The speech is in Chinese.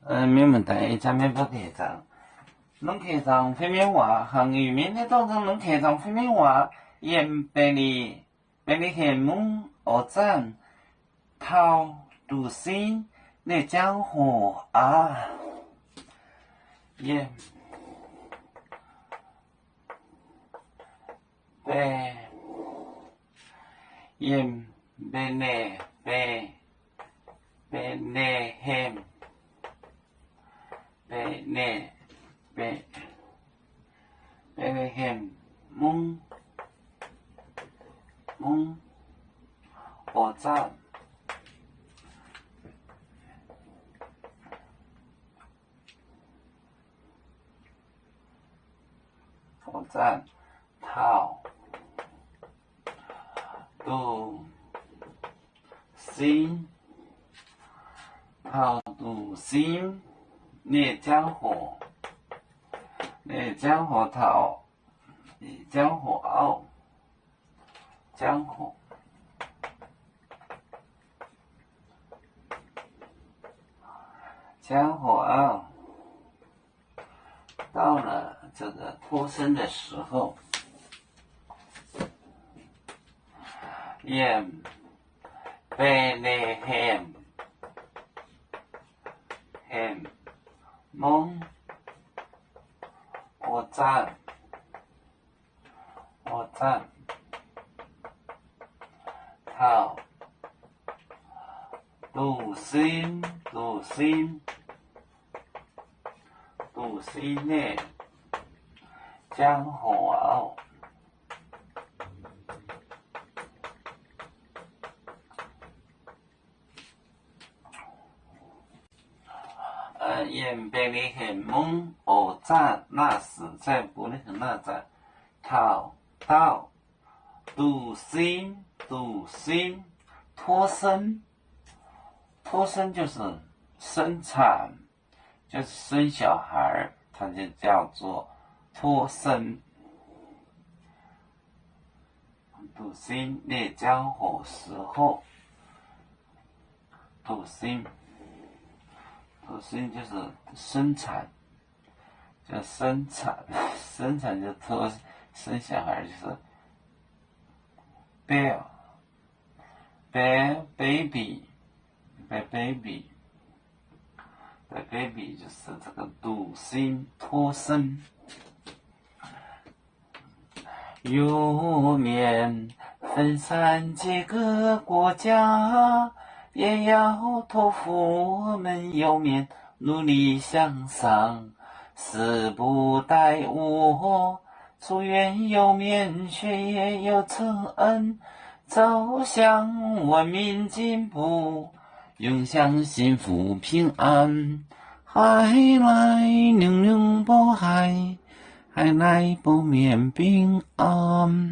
没问题，咱们不客气。侬客上方面话，行业面的当中，侬客上方面话，沿便利项目学展头读心的江湖啊，沿便沿便利项目学展头读心的江湖头江湖傲江湖。江湖啊，到了这个脱身的时候，沿便利项目学展头读心的江湖傲。沿便利项目学展那是在不那个那在头到读心脱身就是生产，就是生小孩，它就叫做脱身。读心的江湖时候，读心就是生产，就生产就脱生小孩，就是 baby 就是这个读心脱身。有面分散几个国家，也要托付我们有面努力向上，死不耽误。祝愿有面学业有成恩，走向文明进步，永享幸福平安。海来宁宁波海，海来不免平安。